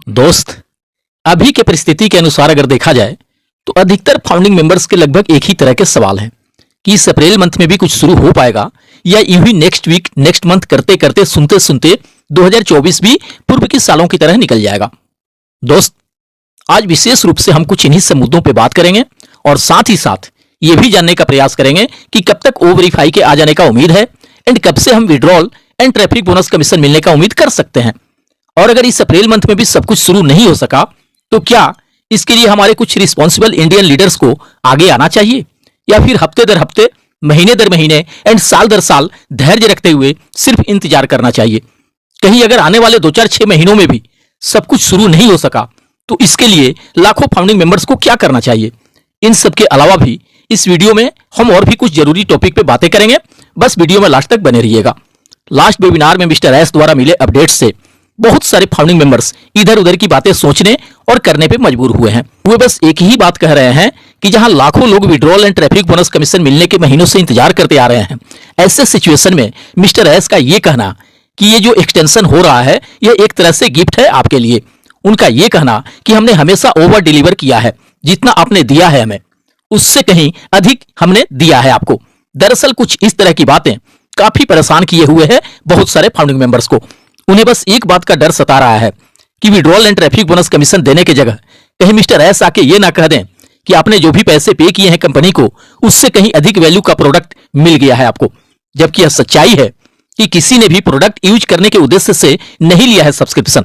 दोस्त, अभी के परिस्थिति के अनुसार अगर देखा जाए तो अधिकतर फाउंडिंग मेंबर्स के लगभग एक ही तरह के सवाल हैं कि इस अप्रैल मंथ में भी कुछ शुरू हो पाएगा या यूं ही नेक्स्ट वीक नेक्स्ट मंथ करते करते सुनते सुनते 2024 भी पूर्व के सालों की तरह निकल जाएगा। दोस्त, आज विशेष रूप से हम कुछ इन्हीं सब मुद्दों पर बात करेंगे और साथ ही साथ ये भी जानने का प्रयास करेंगे कि कब तक ओ वेरीफाई के आ जाने का उम्मीद है एंड कब से हम withdrawal and traffic bonus commission मिलने का उम्मीद कर सकते हैं। और अगर इस अप्रैल मंथ में भी सब कुछ शुरू नहीं हो सका तो क्या इसके लिए हमारे कुछ रिस्पॉन्सिबल इंडियन लीडर्स को आगे आना चाहिए या फिर हफ्ते दर हफ्ते महीने दर महीने एंड साल दर साल धैर्य रखते हुए सिर्फ इंतजार करना चाहिए। कहीं अगर आने वाले 2-4-6 महीनों में भी सब कुछ शुरू नहीं हो सका तो इसके लिए लाखों फाउंडिंग मेंबर्स को क्या करना चाहिए। इन सब के अलावा भी इस वीडियो में हम और भी कुछ जरूरी टॉपिक पे बातें करेंगे। बस वीडियो में लास्ट तक बने रहिएगा। लास्ट वेबिनार में मिस्टर एस द्वारा मिले अपडेट्स से बहुत सारे फाउंडिंग मेंबर्स इधर उधर की बातें सोचने और करने पे मजबूर हुए हैं। वे बस एक ही बात कह रहे हैं कि जहां लाखों लोग withdrawal and traffic bonus commission मिलने के महीनों से इंतजार करते आ रहे हैं, ऐसे सिचुएशन में मिस्टर एस का ये कहना कि ये जो एक्सटेंशन हो रहा है यह एक तरह से गिफ्ट है आपके लिए। उनका यह कहना कि हमने हमेशा ओवर डिलीवर किया है, जितना आपने दिया है हमें उससे कहीं अधिक हमने दिया है आपको। दरअसल कुछ इस तरह की बातें काफी परेशान किए हुए हैं बहुत सारे फाउंडिंग मेंबर्स को। उन्हें बस एक बात का डर सता रहा है कि withdrawal and traffic bonus commission देने की जगह कहीं मिस्टर एस आके ये ना कह दें कि आपने जो भी पैसे पे किए हैं कंपनी को उससे कहीं अधिक वैल्यू का प्रोडक्ट मिल गया है आपको। जबकि यह सच्चाई है कि किसी ने भी प्रोडक्ट यूज करने के उद्देश्य से नहीं लिया है सब्सक्रिप्शन।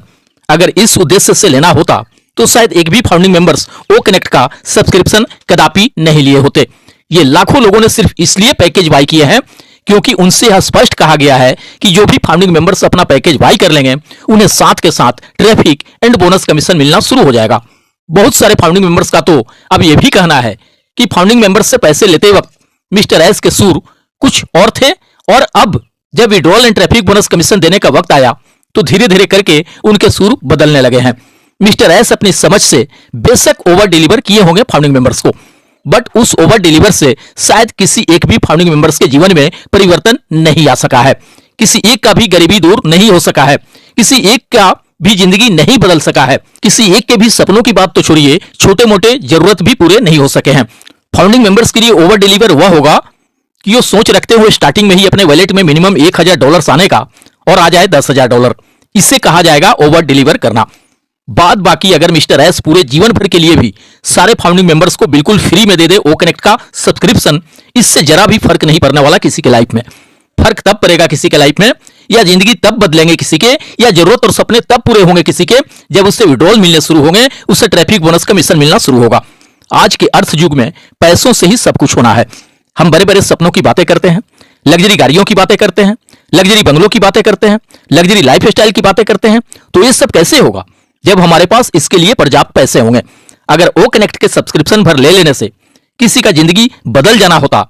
अगर इस उद्देश्य से लेना होता तो शायद एक भी फाउंडिंग मेंबर्स ओ कनेक्ट का सब्सक्रिप्शन कदापि नहीं लिए होते। ये लाखों लोगों ने सिर्फ इसलिए पैकेज बाय किए हैं क्योंकि उनसे यह स्पष्ट कहा गया है कि जो भी फाउंडिंग मेंबर्स अपना पैकेज बाय कर लेंगे उन्हें साथ के साथ ट्रैफिक एंड बोनस कमीशन मिलना शुरू हो जाएगा। बहुत सारे फाउंडिंग मेंबर्स का तो अब यह भी कहना है कि फाउंडिंग मेंबर्स से पैसे लेते वक्त मिस्टर एस के सुर कुछ और थे और अब जब withdrawal and traffic bonus commission देने का वक्त आया तो धीरे धीरे करके उनके सुर बदलने लगे हैं। मिस्टर एस अपनी समझ से बेशक ओवर डिलीवर किए होंगे फाउंडिंग मेंबर्स को, बट उस ओवर डिलीवर से शायद किसी एक भी फाउंडिंग मेंबर्स के जीवन में परिवर्तन नहीं आ सका है। किसी एक का भी गरीबी दूर नहीं हो सका है, किसी एक का भी जिंदगी नहीं बदल सका है, किसी एक के भी सपनों की बात तो छोड़िए छोटे मोटे जरूरत भी पूरे नहीं हो सके हैं। फाउंडिंग मेंबर्स के लिए ओवर डिलीवर वह होगा कि वो सोच रखते हुए स्टार्टिंग में ही अपने वॉलेट में मिनिमम $1000 आने का और आ जाए $10,000, इसे कहा जाएगा ओवर डिलीवर करना। बात बाकी अगर मिस्टर एस पूरे जीवन भर के लिए भी सारे फाउंडिंग मेंबर्स को बिल्कुल फ्री में दे दे ओ कनेक्ट का सब्सक्रिप्शन, इससे जरा भी फर्क नहीं पड़ने वाला किसी के लाइफ में। फर्क तब पड़ेगा किसी के लाइफ में या जिंदगी तब बदलेंगे किसी के या जरूरत और सपने तब पूरे होंगे किसी के जब उससे विड्रॉल मिलने शुरू होंगे, उससे ट्रैफिक बोनस कमीशन मिलना शुरू होगा। आज के अर्थ युग में पैसों से ही सब कुछ होना है। हम बड़े बड़े सपनों की बातें करते हैं, लग्जरी गाड़ियों की बातें करते हैं, लग्जरी बंगलों की बातें करते हैं, लग्जरी लाइफ स्टाइल की बातें करते हैं, तो ये सब कैसे होगा जब हमारे पास इसके लिए पर्याप्त पैसे होंगे। अगर ओ कनेक्ट के सब्सक्रिप्शन भर ले लेने से किसी का जिंदगी बदल जाना होता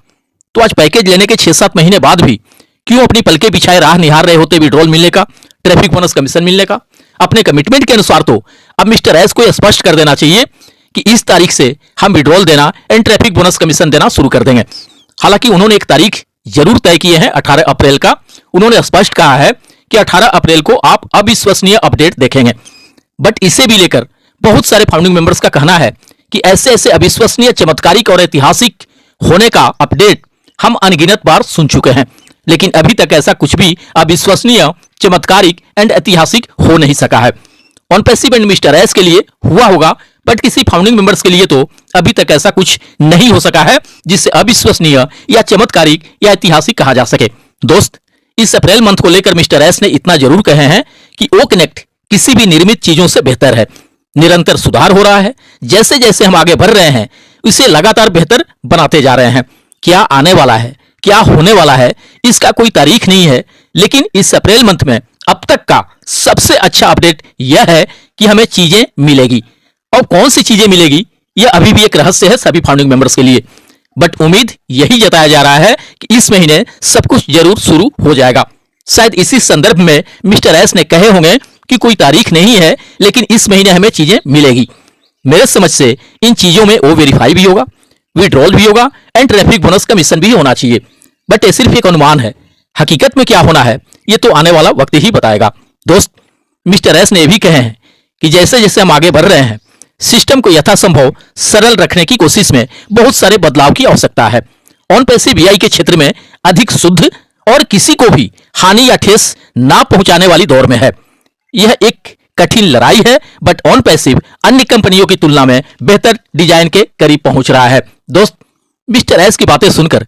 तो आज पैकेज लेने के 6-7 महीने बाद भी क्यों अपनी पलके बिछाए राह निहार रहे होते विड्रॉल मिलने का, ट्रैफिक बोनस कमीशन मिलने का। अपने कमिटमेंट के अनुसार तो अब मिस्टर एस को यह स्पष्ट कर देना चाहिए कि इस तारीख से हम विड्रॉल देना एंड ट्रैफिक बोनस कमीशन देना शुरू कर देंगे। हालांकि उन्होंने एक तारीख जरूर तय की है 18 अप्रैल का। उन्होंने स्पष्ट कहा है कि 18 अप्रैल को आप अविश्वसनीय अपडेट देखेंगे। बट इसे भी लेकर बहुत सारे फाउंडिंग मेंबर्स का कहना है कि ऐसे ऐसे अविश्वसनीय, चमत्कारिक और ऐतिहासिक होने का अपडेट हम अनगिनत बार सुन चुके हैं, लेकिन अभी तक ऐसा कुछ भी अविश्वसनीय, चमत्कारिक एंड ऐतिहासिक हो नहीं सका है। On passive and mister S के लिए हुआ होगा, बट किसी फाउंडिंग मेंबर्स के लिए तो अभी तक ऐसा कुछ नहीं हो सका है जिससे अविश्वसनीय या चमत्कारिक या ऐतिहासिक कहा जा सके। दोस्त, इस अप्रैल मंथ को लेकर मिस्टर एस ने इतना जरूर कहे हैं कि ओ कनेक्ट किसी भी निर्मित चीजों से बेहतर है। निरंतर सुधार हो रहा है। जैसे जैसे हम आगे बढ़ रहे हैं इसे लगातार बेहतर बनाते जा रहे हैं। क्या आने वाला है, क्या होने वाला है, इसका कोई तारीख नहीं है, लेकिन इस अप्रैल मंथ में अब तक का सबसे अच्छा अपडेट यह है कि हमें चीजें मिलेगी। और कौन सी चीजें मिलेगी यह अभी भी एक रहस्य है सभी फाउंडिंग मेंबर्स के लिए, बट उम्मीद यही जताया जा रहा है कि इस महीने सब कुछ जरूर शुरू हो जाएगा। शायद इसी संदर्भ में मिस्टर एस ने कहे होंगे कि कोई तारीख नहीं है, लेकिन इस महीने हमें चीजें मिलेगी। मेरे समझ से इन चीजों में ओ वेरीफाई भी होगा, विड्रॉल भी होगा एंड ट्रैफिक बोनस कमीशन भी होना चाहिए। बट ये सिर्फ एक अनुमान है, हकीकत में क्या होना है ये तो आने वाला वक्त ही बताएगा। दोस्त, मिस्टर एस ने भी कहे हैं कि जैसे जैसे हम आगे बढ़ रहे हैं, सिस्टम को यथासंभव सरल रखने की कोशिश में बहुत सारे बदलाव की आवश्यकता है। ऑन पैसिव वीआई के क्षेत्र में अधिक शुद्ध और किसी को भी हानि या ठेस ना पहुंचाने वाली दौर में है। यह एक कठिन लड़ाई है, बट ऑन पैसिव अन्य कंपनियों की तुलना में बेहतर डिजाइन के करीब पहुंच रहा है। दोस्त, मिस्टर एस की बातें सुनकर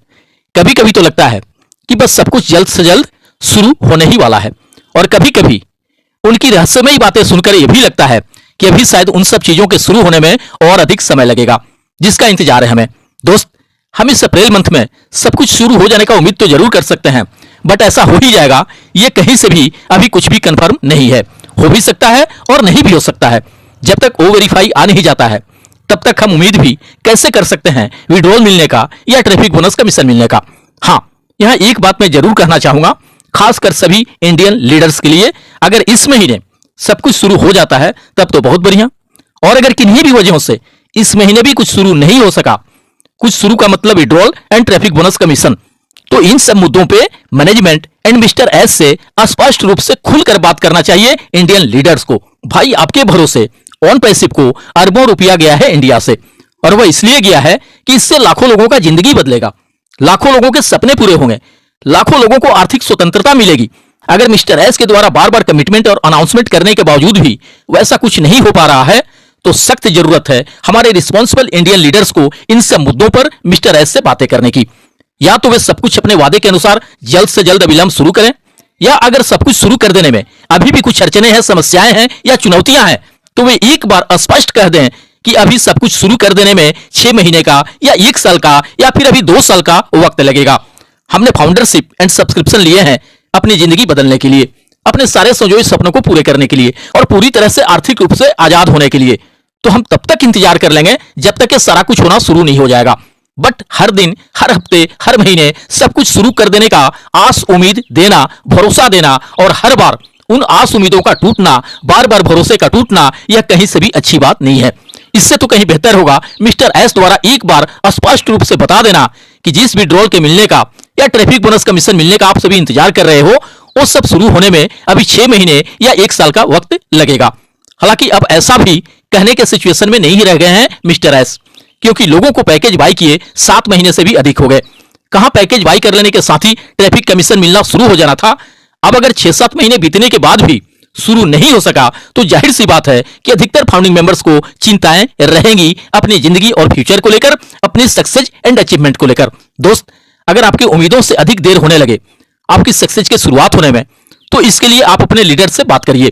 कभी कभी तो लगता है कि बस सब कुछ जल्द से जल्द शुरू होने ही वाला है, और कभी कभी उनकी रहस्यमयी बातें सुनकर यह भी लगता है कि अभी शायद उन सब चीजों के शुरू होने में और अधिक समय लगेगा, जिसका इंतजार है हमें। दोस्त, हम इस अप्रैल मंथ में सब कुछ शुरू हो जाने का उम्मीद तो जरूर कर सकते हैं, बट ऐसा हो ही जाएगा ये कहीं से भी अभी कुछ भी कंफर्म नहीं है। हो भी सकता है और नहीं भी हो सकता है। जब तक ओ वेरीफाई आ नहीं जाता है तब तक हम उम्मीद भी कैसे कर सकते हैं विड्रॉल मिलने का या ट्रैफिक बोनस कमीशन मिलने का। हाँ, यहाँ एक बात मैं जरूर कहना चाहूंगा, खासकर सभी इंडियन लीडर्स के लिए, अगर इस महीने सब कुछ शुरू हो जाता है तब तो बहुत बढ़िया, और अगर किन्हीं भी वजहों से इस महीने भी कुछ शुरू नहीं हो सका, कुछ शुरू का मतलब withdrawal and traffic bonus commission, तो इन सब मुद्दों पे मैनेजमेंट एंड मिस्टर एस से स्पष्ट रूप से खुलकर बात करना चाहिए इंडियन लीडर्स को। भाई, आपके भरोसे ऑन पैसिव को अरबों रुपया गया है इंडिया से, और वह इसलिए गया है कि इससे लाखों लोगों का जिंदगी बदलेगा, लाखों लोगों के सपने पूरे होंगे, लाखों लोगों को आर्थिक स्वतंत्रता मिलेगी। अगर मिस्टर एस के द्वारा बार बार कमिटमेंट और अनाउंसमेंट करने के बावजूद भी वैसा कुछ नहीं हो पा रहा है, तो सख्त जरूरत है हमारे रिस्पॉन्सिबल इंडियन लीडर्स को इन सब मुद्दों पर मिस्टर एस से बातें करने की। या तो वे सब कुछ अपने वादे के अनुसार जल्द से जल्द अविलंब शुरू करें, या अगर सब कुछ शुरू कर देने में अभी भी कुछ अड़चने हैं, समस्याएं हैं या चुनौतियां हैं, तो वे एक बार स्पष्ट कह दें कि अभी सब कुछ शुरू कर देने में 6 महीने का या 1 साल का या फिर अभी 2 साल का वक्त लगेगा। हमने फाउंडरशिप एंड सब्सक्रिप्शन लिए हैं अपनी जिंदगी बदलने के लिए, अपने सारे संजोए सपनों को पूरे करने के लिए और पूरी तरह से आर्थिक रूप से आजाद होने के लिए। तो हम तब तक इंतजार कर लेंगे जब तक ये सारा कुछ होना शुरू नहीं हो जाएगा। बट हर दिन, हर हफ्ते, हर महीने सब कुछ शुरू कर देने का आस उम्मीद देना, भरोसा देना और हर बार उन आस उम्मीदों का टूटना, बार बार भरोसे का टूटना, यह कहीं से भी अच्छी बात नहीं है। इससे तो कहीं बेहतर होगा मिस्टर एस द्वारा एक बार स्पष्ट रूप से बता देना कि जिस विड्रॉल के मिलने का या ट्रैफिक बोनस कमीशन मिलने का आप सभी इंतजार कर रहे हो, वो सब शुरू होने में अभी 6 महीने या 1 साल का वक्त लगेगा। हालांकि अब ऐसा भी कहने के सिचुएशन में नहीं रह गए हैं मिस्टर एस, क्योंकि लोगों को पैकेज बाई किए 7 महीने से भी अधिक हो गए। कहां पैकेज बाई कर लेने के साथ ही ट्रैफिक कमीशन मिलना शुरू हो जाना था। अब अगर 6-7 महीने बीतने के बाद भी शुरू नहीं हो सका, तो जाहिर सी बात है कि अधिकतर फाउंडिंग मेंबर्स को चिंताएं रहेंगी अपनी जिंदगी और फ्यूचर को लेकर, अपनी सक्सेस एंड अचीवमेंट को लेकर। दोस्त, अगर आपकी उम्मीदों से अधिक देर होने लगे आपकी सक्सेस की शुरुआत होने में, तो इसके लिए आप अपने लीडर से बात करिए,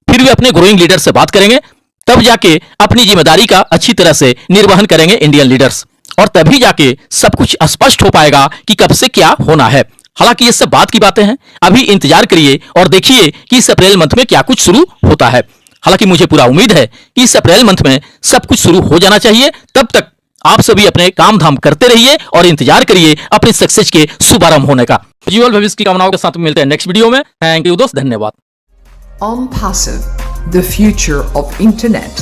फिर वे अपने ग्रोइंग लीडर से बात करेंगे, तब जाके अपनी जिम्मेदारी का अच्छी तरह से निर्वहन करेंगे इंडियन लीडर्स, और तभी जाके सब कुछ स्पष्ट हो पाएगा कि कब से क्या होना है। हालांकि ये सब बात की बातें हैं, अभी इंतजार करिए और देखिए कि इस अप्रैल मंथ में क्या कुछ शुरू होता है। हालांकि मुझे पूरा उम्मीद है कि इस अप्रैल मंथ में सब कुछ शुरू हो जाना चाहिए। तब तक आप सभी अपने काम धाम करते रहिए और इंतजार करिए अपनी सक्सेस के शुभारंभ होने का। उज्ज्वल भविष्य की कामनाओं के साथ मिलते हैं नेक्स्ट वीडियो में। थैंक यू दोस्त, धन्यवाद। OnPassive, the future of internet.